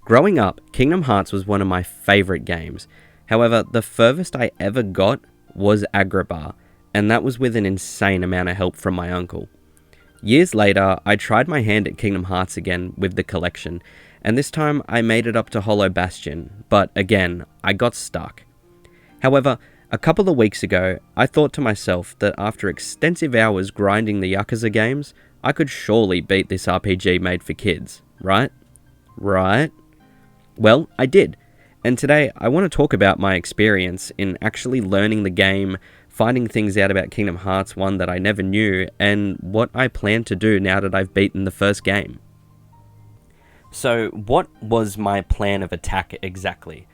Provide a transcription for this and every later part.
Growing up, Kingdom Hearts was one of my favourite games. However, the furthest I ever got was Agrabah, and that was with an insane amount of help from my uncle. Years later, I tried my hand at Kingdom Hearts again with the collection, and this time I made it up to Hollow Bastion, but again, I got stuck. However, a couple of weeks ago, I thought to myself that after extensive hours grinding the Yakuza games, I could surely beat this RPG made for kids, right? Right? Well, I did, and today I want to talk about my experience in actually learning the game, finding things out about Kingdom Hearts 1 that I never knew, and what I plan to do now that I've beaten the first game. So, what was my plan of attack exactly?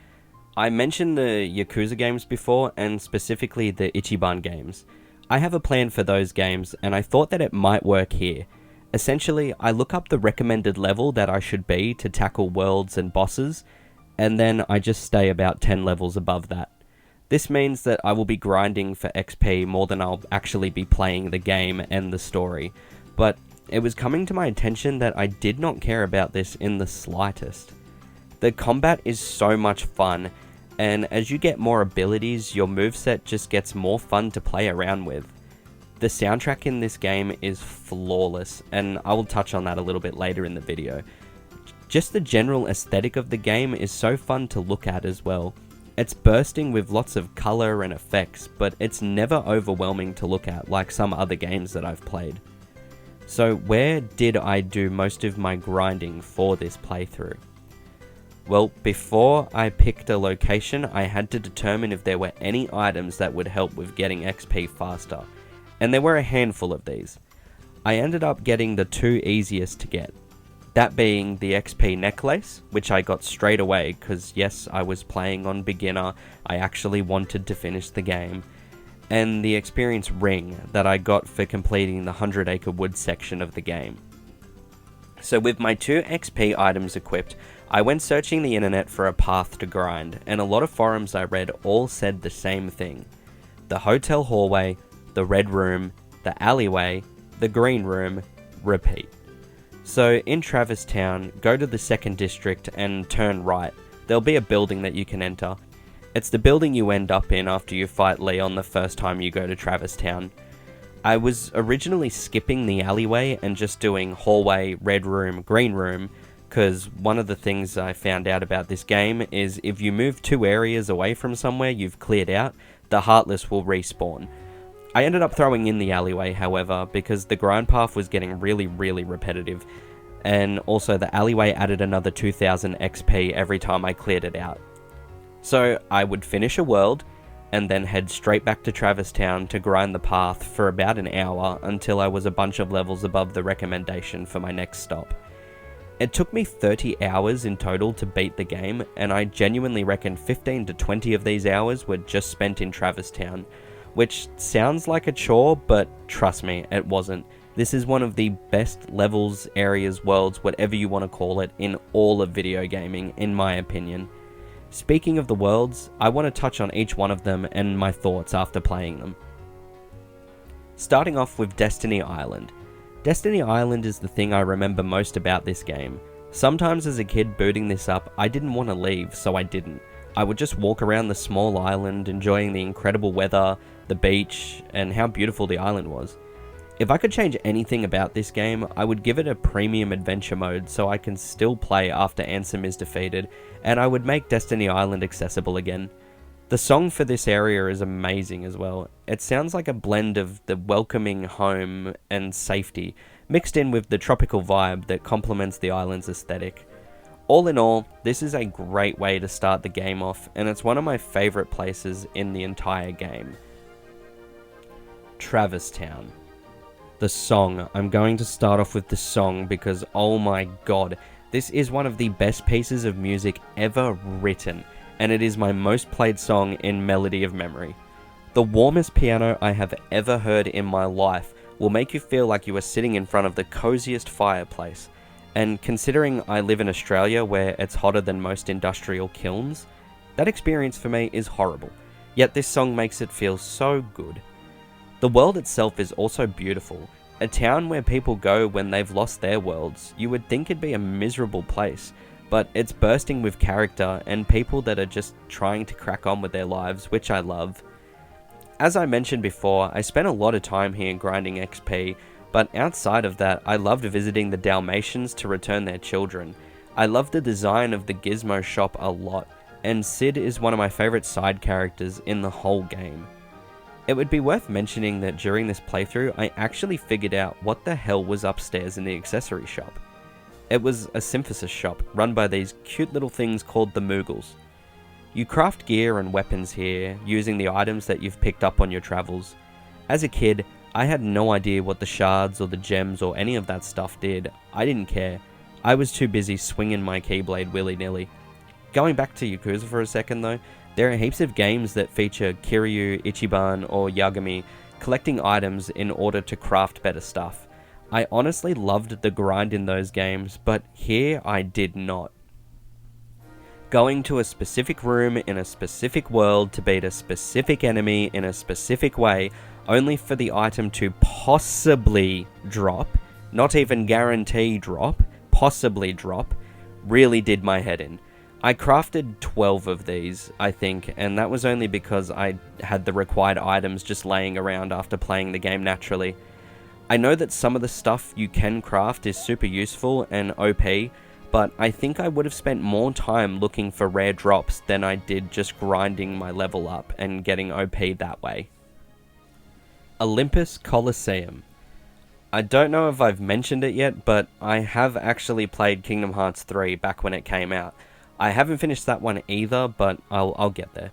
I mentioned the Yakuza games before, and specifically the Ichiban games. I have a plan for those games, and I thought that it might work here. Essentially, I look up the recommended level that I should be to tackle worlds and bosses, and then I just stay about 10 levels above that. This means that I will be grinding for XP more than I'll actually be playing the game and the story, but it was coming to my attention that I did not care about this in the slightest. The combat is so much fun, and as you get more abilities, your moveset just gets more fun to play around with. The soundtrack in this game is flawless, and I will touch on that a little bit later in the video. Just the general aesthetic of the game is so fun to look at as well. It's bursting with lots of colour and effects, but it's never overwhelming to look at like some other games that I've played. So where did I do most of my grinding for this playthrough? Well, before I picked a location, I had to determine if there were any items that would help with getting XP faster, and there were a handful of these. I ended up getting the two easiest to get. That being the XP necklace, which I got straight away because yes, I was playing on beginner, I actually wanted to finish the game, and the experience ring that I got for completing the 100 Acre Wood section of the game. So with my two XP items equipped, I went searching the internet for a path to grind, and a lot of forums I read all said the same thing. The hotel hallway, the red room, the alleyway, the green room, repeat. So in Traverse Town, go to the second district and turn right. There'll be a building that you can enter. It's the building you end up in after you fight Leon the first time you go to Traverse Town. I was originally skipping the alleyway and just doing hallway, red room, green room, because one of the things I found out about this game is if you move two areas away from somewhere you've cleared out, the Heartless will respawn. I ended up throwing in the alleyway, however, because the grind path was getting really repetitive, and also the alleyway added another 2000 XP every time I cleared it out. So I would finish a world, and then head straight back to Traverse Town to grind the path for about an hour until I was a bunch of levels above the recommendation for my next stop. It took me 30 hours in total to beat the game, and I genuinely reckon 15 to 20 of these hours were just spent in Traverse Town, which sounds like a chore, but trust me, it wasn't. This is one of the best levels, areas, worlds, whatever you want to call it, in all of video gaming, in my opinion. Speaking of the worlds, I want to touch on each one of them and my thoughts after playing them. Starting off with Destiny Island. Destiny Island is the thing I remember most about this game. Sometimes as a kid booting this up, I didn't want to leave, so I didn't. I would just walk around the small island, enjoying the incredible weather, the beach, and how beautiful the island was. If I could change anything about this game, I would give it a premium adventure mode so I can still play after Ansem is defeated, and I would make Destiny Island accessible again. The song for this area is amazing as well. It sounds like a blend of the welcoming home and safety, mixed in with the tropical vibe that complements the island's aesthetic. All in all, this is a great way to start the game off, and it's one of my favourite places in the entire game. Traverse Town. The song. I'm going to start off with the song because oh my god, this is one of the best pieces of music ever written, and it is my most played song in Melody of Memory. The warmest piano I have ever heard in my life will make you feel like you are sitting in front of the coziest fireplace. And considering I live in Australia where it's hotter than most industrial kilns, that experience for me is horrible, yet this song makes it feel so good. The world itself is also beautiful, a town where people go when they've lost their worlds. You would think it'd be a miserable place, but it's bursting with character and people that are just trying to crack on with their lives, which I love. As I mentioned before, I spent a lot of time here grinding XP, but outside of that, I loved visiting the Dalmatians to return their children. I love the design of the Gizmo shop a lot, and Sid is one of my favourite side characters in the whole game. It would be worth mentioning that during this playthrough, I actually figured out what the hell was upstairs in the accessory shop. It was a synthesis shop run by these cute little things called the Moogles. You craft gear and weapons here using the items that you've picked up on your travels. As a kid, I had no idea what the shards or the gems or any of that stuff did. I didn't care. I was too busy swinging my Keyblade willy-nilly. Going back to Yakuza for a second though, there are heaps of games that feature Kiryu, Ichiban, or Yagami collecting items in order to craft better stuff. I honestly loved the grind in those games, but here I did not. Going to a specific room in a specific world to beat a specific enemy in a specific way, only for the item to possibly drop, not even guarantee drop, possibly drop, really did my head in. I crafted 12 of these, I think, and that was only because I had the required items just laying around after playing the game naturally. I know that some of the stuff you can craft is super useful and OP, but I think I would have spent more time looking for rare drops than I did just grinding my level up and getting OP that way. Olympus Coliseum. I don't know if I've mentioned it yet, but I have actually played Kingdom Hearts 3 back when it came out. I haven't finished that one either, but I'll get there.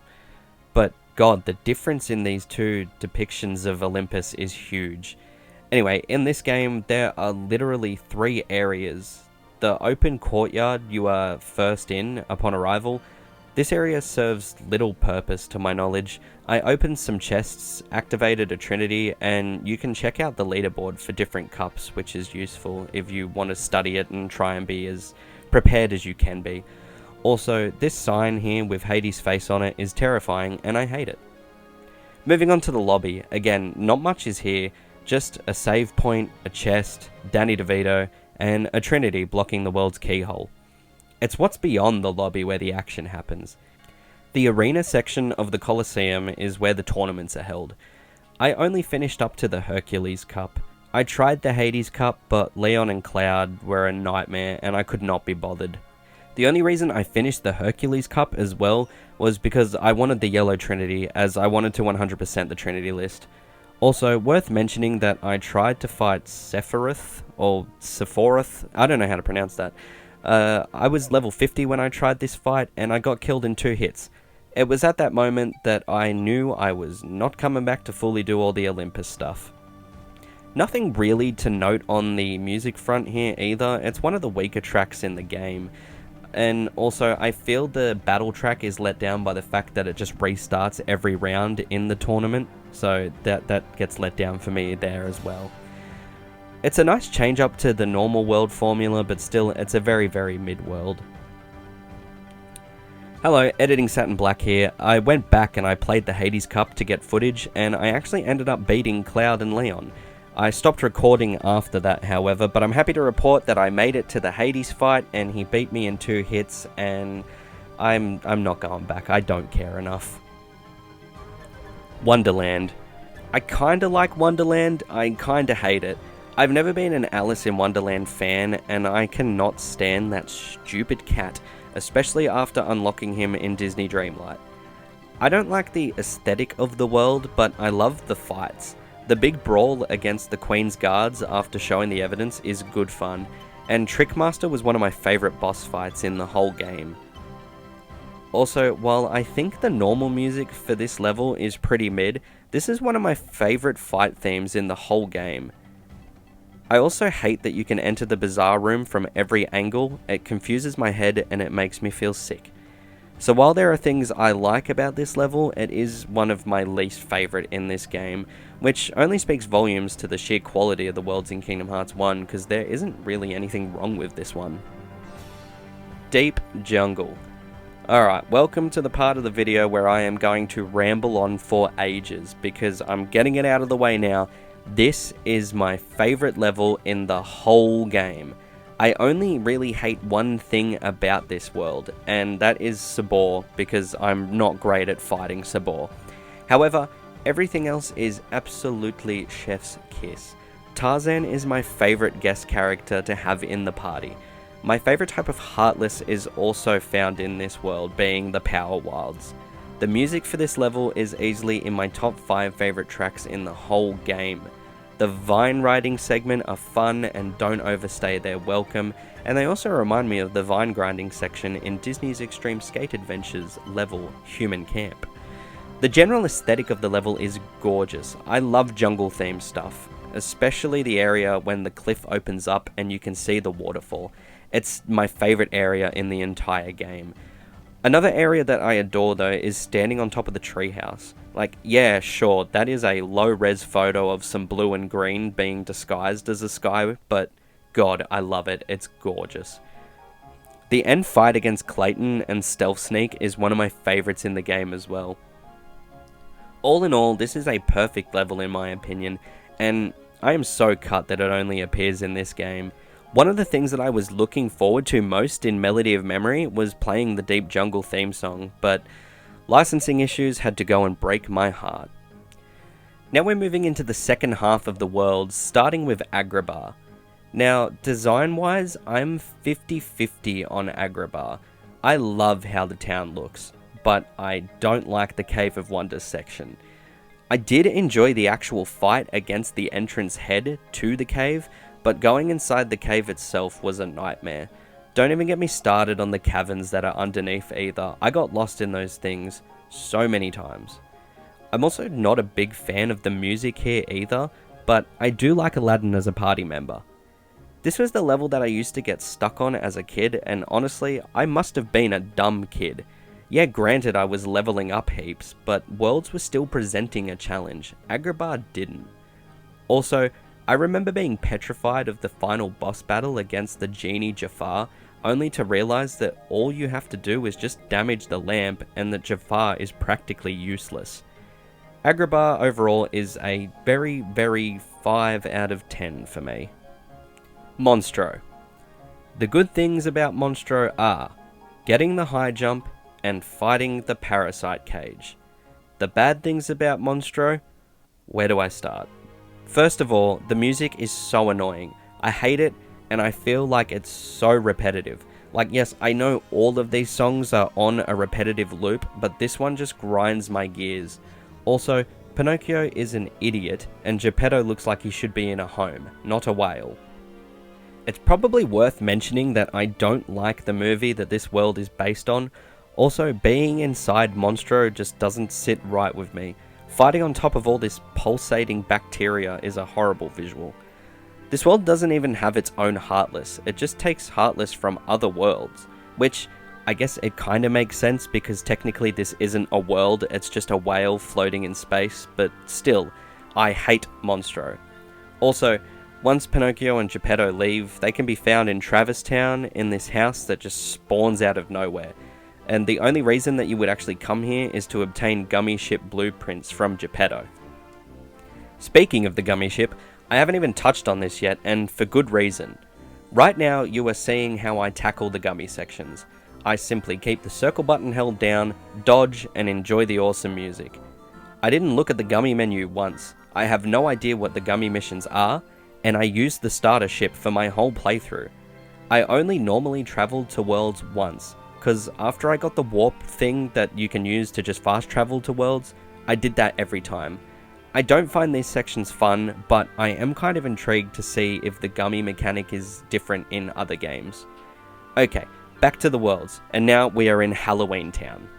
But god, the difference in these two depictions of Olympus is huge. Anyway, in this game, there are literally 3 areas. The open courtyard you are first in upon arrival. This area serves little purpose to my knowledge. I opened some chests, activated a trinity, and you can check out the leaderboard for different cups, which is useful if you want to study it and try and be as prepared as you can be. Also, this sign here with Hades' face on it is terrifying, and I hate it. Moving on to the lobby, again, not much is here, just a save point, a chest, Danny DeVito, and a trinity blocking the world's keyhole. It's what's beyond the lobby where the action happens. The arena section of the Colosseum is where the tournaments are held. I only finished up to the Hercules Cup. I tried the Hades Cup, but Leon and Cloud were a nightmare and I could not be bothered. The only reason I finished the Hercules Cup as well was because I wanted the Yellow Trinity, as I wanted to 100% the Trinity list. Also, worth mentioning that I tried to fight Sephiroth, or Sephiroth, I don't know how to pronounce that. I was level 50 when I tried this fight, and I got killed in 2 hits. It was at that moment that I knew I was not coming back to fully do all the Olympus stuff. Nothing really to note on the music front here either. It's one of the weaker tracks in the game. And also, I feel the battle track is let down by the fact that it just restarts every round in the tournament. So that gets let down for me there as well. It's a nice change up to the normal world formula, but still, it's a very, very mid-world. Hello, Editing Satin Black here. I went back and I played the Hades Cup to get footage, and I actually ended up beating Cloud and Leon. I stopped recording after that, however, but I'm happy to report that I made it to the Hades fight, and he beat me in 2 hits, and I'm not going back. I don't care enough. Wonderland. I kinda like Wonderland, I kinda hate it. I've never been an Alice in Wonderland fan, and I cannot stand that stupid cat, especially after unlocking him in Disney Dreamlight. I don't like the aesthetic of the world, but I love the fights. The big brawl against the Queen's Guards after showing the evidence is good fun, and Trickmaster was one of my favourite boss fights in the whole game. Also, while I think the normal music for this level is pretty mid, this is one of my favourite fight themes in the whole game. I also hate that you can enter the Bazaar Room from every angle. It confuses my head and it makes me feel sick. So while there are things I like about this level, it is one of my least favourite in this game, which only speaks volumes to the sheer quality of the worlds in Kingdom Hearts 1, because there isn't really anything wrong with this one. Deep Jungle. Alright, welcome to the part of the video where I am going to ramble on for ages, because I'm getting it out of the way now. This is my favourite level in the whole game. I only really hate one thing about this world, and that is Sabor, because I'm not great at fighting Sabor. However, everything else is absolutely chef's kiss. Tarzan is my favourite guest character to have in the party. My favourite type of Heartless is also found in this world, being the Power Wilds. The music for this level is easily in my top 5 favourite tracks in the whole game. The vine riding segment are fun and don't overstay their welcome, and they also remind me of the vine grinding section in Disney's Extreme Skate Adventures level, Human Camp. The general aesthetic of the level is gorgeous. I love jungle themed stuff, especially the area when the cliff opens up and you can see the waterfall. It's my favourite area in the entire game. Another area that I adore though is standing on top of the treehouse. Like, yeah, sure, that is a low-res photo of some blue and green being disguised as a sky, but god, I love it, it's gorgeous. The end fight against Clayton and Stealth Sneak is one of my favourites in the game as well. All in all, this is a perfect level in my opinion, and I am so cut that it only appears in this game. One of the things that I was looking forward to most in Melody of Memory was playing the Deep Jungle theme song, but licensing issues had to go and break my heart. Now we're moving into the second half of the world, starting with Agrabah. Now, design-wise, I'm 50-50 on Agrabah. I love how the town looks, but I don't like the Cave of Wonders section. I did enjoy the actual fight against the entrance head to the cave, but going inside the cave itself was a nightmare. Don't even get me started on the caverns that are underneath either. I got lost in those things so many times. I'm also not a big fan of the music here either, but I do like Aladdin as a party member. This was the level that I used to get stuck on as a kid, and honestly, I must have been a dumb kid. Yeah, granted I was leveling up heaps, but worlds were still presenting a challenge. Agrabah didn't. Also, I remember being petrified of the final boss battle against the genie Jafar, only to realise that all you have to do is just damage the lamp and that Jafar is practically useless. Agrabah overall is a very 5 out of 10 for me. Monstro. The good things about Monstro are getting the high jump and fighting the parasite cage. The bad things about Monstro? Where do I start? First of all, the music is so annoying. I hate it, and I feel like it's so repetitive. Like, yes, I know all of these songs are on a repetitive loop, but this one just grinds my gears. Also, Pinocchio is an idiot, and Geppetto looks like he should be in a home, not a whale. It's probably worth mentioning that I don't like the movie that this world is based on. Also, being inside Monstro just doesn't sit right with me. Fighting on top of all this pulsating bacteria is a horrible visual. This world doesn't even have its own Heartless, it just takes Heartless from other worlds, which I guess it kinda makes sense because technically this isn't a world, it's just a whale floating in space, but still, I hate Monstro. Also, once Pinocchio and Geppetto leave, they can be found in Travis Town in this house that just spawns out of nowhere. And the only reason that you would actually come here is to obtain Gummy Ship blueprints from Geppetto. Speaking of the Gummy Ship, I haven't even touched on this yet, and for good reason. Right now, you are seeing how I tackle the Gummy sections. I simply keep the circle button held down, dodge, and enjoy the awesome music. I didn't look at the Gummy menu once. I have no idea what the Gummy missions are, and I used the starter ship for my whole playthrough. I only normally traveled to worlds once, because after I got the warp thing that you can use to just fast travel to worlds, I did that every time. I don't find these sections fun, but I am kind of intrigued to see if the Gummy mechanic is different in other games. Okay, back to the worlds, and now we are in Halloween Town.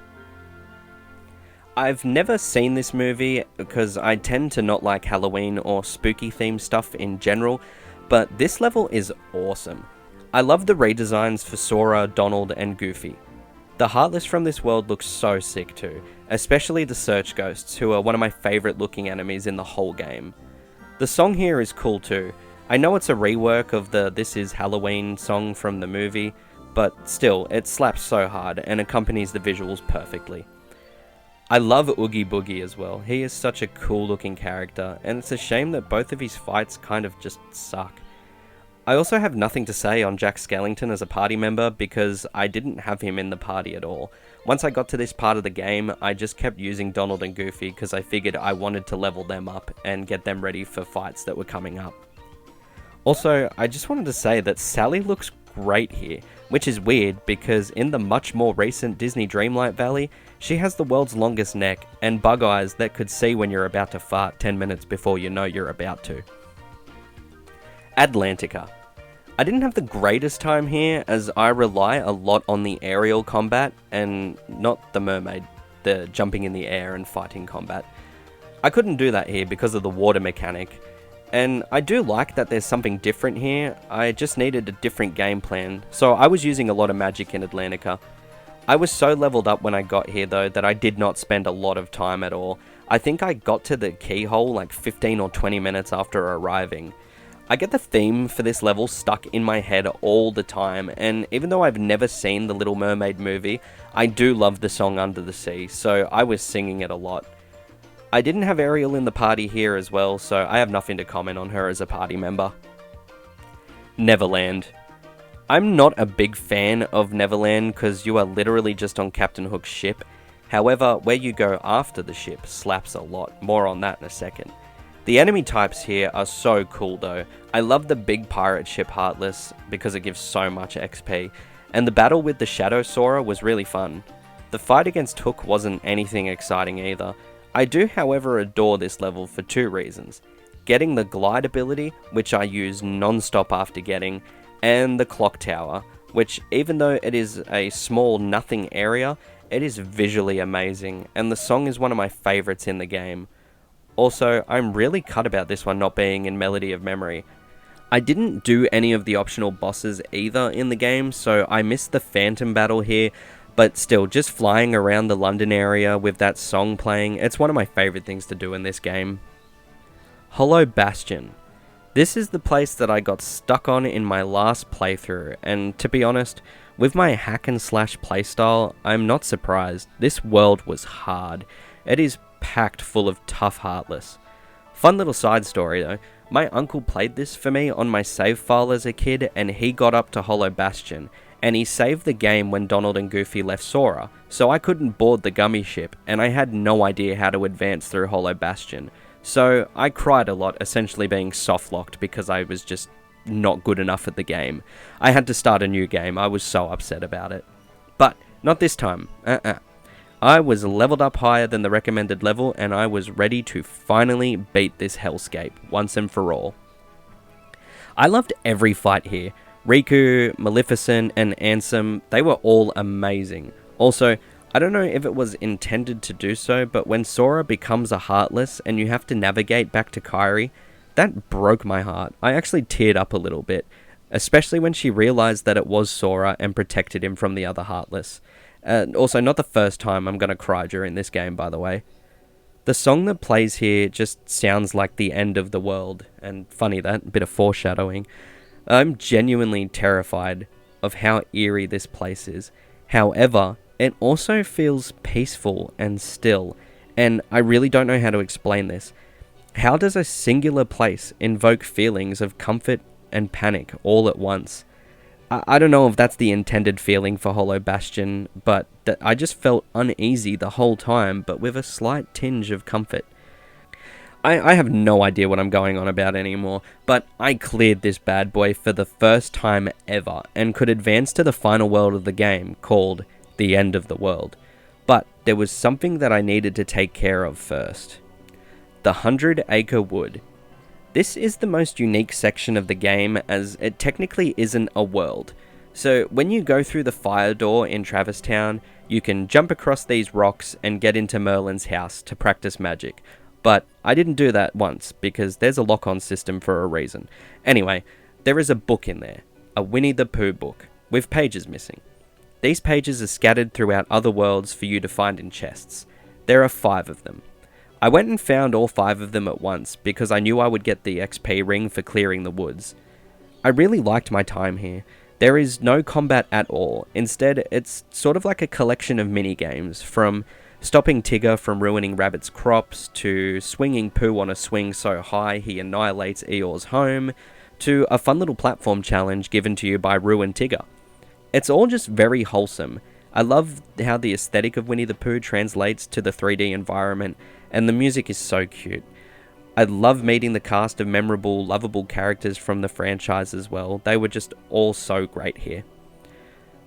I've never seen this movie because I tend to not like Halloween or spooky themed stuff in general, but this level is awesome. I love the redesigns for Sora, Donald, and Goofy. The Heartless from this world looks so sick too, especially the Search Ghosts, who are one of my favourite looking enemies in the whole game. The song here is cool too. I know it's a rework of the This Is Halloween song from the movie, but still, it slaps so hard and accompanies the visuals perfectly. I love Oogie Boogie as well. He is such a cool looking character, and it's a shame that both of his fights kind of just suck. I also have nothing to say on Jack Skellington as a party member because I didn't have him in the party at all. Once I got to this part of the game, I just kept using Donald and Goofy because I figured I wanted to level them up and get them ready for fights that were coming up. Also, I just wanted to say that Sally looks great here, which is weird because in the much more recent Disney Dreamlight Valley, she has the world's longest neck and bug eyes that could see when you're about to fart 10 minutes before you know you're about to. Atlantica. I didn't have the greatest time here as I rely a lot on the aerial combat and not the mermaid, the jumping in the air and fighting combat. I couldn't do that here because of the water mechanic, and I do like that there's something different here. I just needed a different game plan, so I was using a lot of magic in Atlantica. I was so leveled up when I got here though that I did not spend a lot of time at all. I think I got to the keyhole like 15 or 20 minutes after arriving. I get the theme for this level stuck in my head all the time, and even though I've never seen the Little Mermaid movie, I do love the song Under the Sea, so I was singing it a lot. I didn't have Ariel in the party here as well, so I have nothing to comment on her as a party member. Neverland. I'm not a big fan of Neverland because you are literally just on Captain Hook's ship. However, where you go after the ship slaps a lot. More on that in a second. The enemy types here are so cool though. I love the big pirate ship Heartless because it gives so much XP, and the battle with the Shadow Sora was really fun. The fight against Hook wasn't anything exciting either. I do however adore this level for two reasons. Getting the glide ability, which I use non-stop after getting, and the clock tower, which even though it is a small nothing area, it is visually amazing, and the song is one of my favourites in the game. Also, I'm really cut about this one not being in Melody of Memory. I didn't do any of the optional bosses either in the game, so I missed the Phantom battle here, but still, just flying around the London area with that song playing, it's one of my favourite things to do in this game. Hollow Bastion. This is the place that I got stuck on in my last playthrough, and to be honest, with my hack and slash playstyle, I'm not surprised. This world was hard. It is packed full of tough Heartless. Fun little side story though, my uncle played this for me on my save file as a kid, and he got up to Hollow Bastion, and he saved the game when Donald and Goofy left Sora, so I couldn't board the gummy ship, and I had no idea how to advance through Hollow Bastion. So I cried a lot, essentially being soft-locked because I was just not good enough at the game. I had to start a new game, I was so upset about it. But not this time, I was leveled up higher than the recommended level, and I was ready to finally beat this hellscape once and for all. I loved every fight here. Riku, Maleficent, and Ansem, they were all amazing. Also, I don't know if it was intended to do so, but when Sora becomes a Heartless and you have to navigate back to Kairi, that broke my heart. I actually teared up a little bit, especially when she realized that it was Sora and protected him from the other Heartless. Also, not the first time I'm going to cry during this game, by the way. The song that plays here just sounds like the end of the world, and funny that, bit of foreshadowing. I'm genuinely terrified of how eerie this place is. However, it also feels peaceful and still, and I really don't know how to explain this. How does a singular place invoke feelings of comfort and panic all at once? I don't know if that's the intended feeling for Hollow Bastion, but I just felt uneasy the whole time, but with a slight tinge of comfort. I have no idea what I'm going on about anymore, but I cleared this bad boy for the first time ever, and could advance to the final world of the game, called The End of the World. But there was something that I needed to take care of first. The 100 Acre Wood. This is the most unique section of the game, as it technically isn't a world. So when you go through the fire door in Travis Town, you can jump across these rocks and get into Merlin's house to practice magic. But I didn't do that once, because there's a lock-on system for a reason. Anyway, there is a book in there, a Winnie the Pooh book, with pages missing. These pages are scattered throughout other worlds for you to find in chests. There are 5 of them. I went and found all 5 of them at once because I knew I would get the XP ring for clearing the woods. I really liked my time here. There is no combat at all. Instead, it's sort of like a collection of mini-games, from stopping Tigger from ruining Rabbit's crops, to swinging Pooh on a swing so high he annihilates Eeyore's home, to a fun little platform challenge given to you by Roo and Tigger. It's all just very wholesome. I love how the aesthetic of Winnie the Pooh translates to the 3D environment, and the music is so cute. I love meeting the cast of memorable, lovable characters from the franchise as well. They were just all so great here.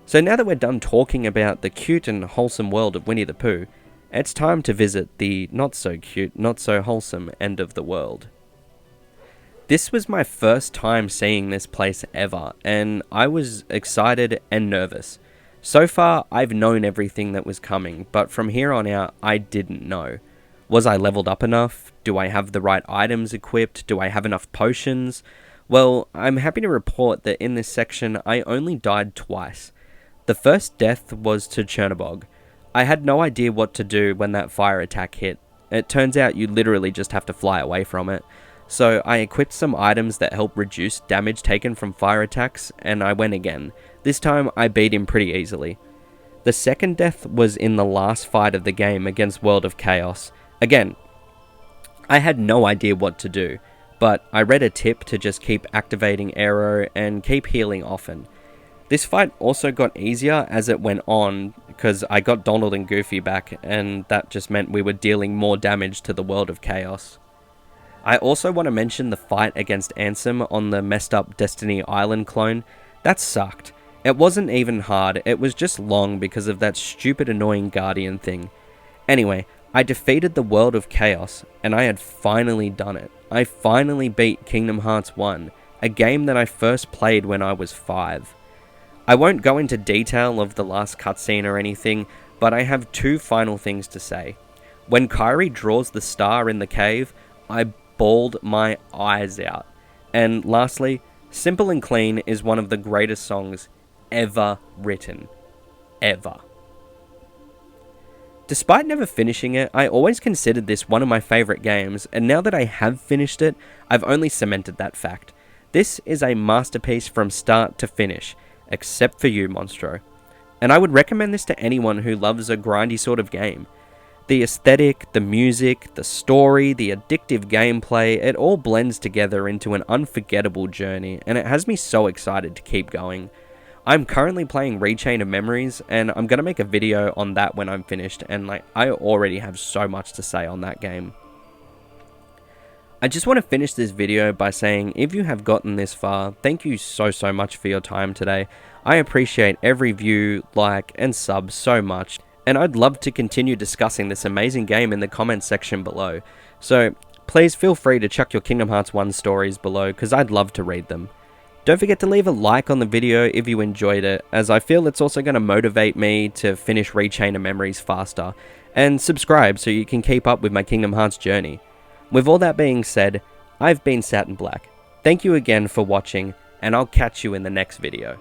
So now that we're done talking about the cute and wholesome world of Winnie the Pooh, it's time to visit the not so cute, not so wholesome end of the world. This was my first time seeing this place ever, and I was excited and nervous. So far, I've known everything that was coming, but from here on out, I didn't know. Was I leveled up enough? Do I have the right items equipped? Do I have enough potions? Well, I'm happy to report that in this section, I only died twice. The first death was to Chernobog. I had no idea what to do when that fire attack hit. It turns out you literally just have to fly away from it. So I equipped some items that help reduce damage taken from fire attacks, and I went again. This time I beat him pretty easily. The second death was in the last fight of the game against World of Chaos. Again, I had no idea what to do, but I read a tip to just keep activating Aero and keep healing often. This fight also got easier as it went on, because I got Donald and Goofy back, and that just meant we were dealing more damage to the World of Chaos. I also want to mention the fight against Ansem on the messed up Destiny Island clone. That sucked. It wasn't even hard, it was just long because of that stupid annoying Guardian thing. Anyway, I defeated the World of Chaos, and I had finally done it. I finally beat Kingdom Hearts 1, a game that I first played when I was 5. I won't go into detail of the last cutscene or anything, but I have two final things to say. When Kairi draws the star in the cave, I bawled my eyes out. And lastly, Simple and Clean is one of the greatest songs ever written. Ever. Despite never finishing it, I always considered this one of my favourite games, and now that I have finished it, I've only cemented that fact. This is a masterpiece from start to finish, except for you, Monstro. And I would recommend this to anyone who loves a grindy sort of game. The aesthetic, the music, the story, the addictive gameplay, it all blends together into an unforgettable journey, and it has me so excited to keep going. I'm currently playing Rechain of Memories, and I'm going to make a video on that when I'm finished, and I already have so much to say on that game. I just want to finish this video by saying, if you have gotten this far, thank you so much for your time today. I appreciate every view, like, and sub so much, and I'd love to continue discussing this amazing game in the comments section below. So please feel free to chuck your Kingdom Hearts 1 stories below, because I'd love to read them. Don't forget to leave a like on the video if you enjoyed it, as I feel it's also going to motivate me to finish Rechain of Memories faster, and subscribe so you can keep up with my Kingdom Hearts journey. With all that being said, I've been Satin Black. Thank you again for watching, and I'll catch you in the next video.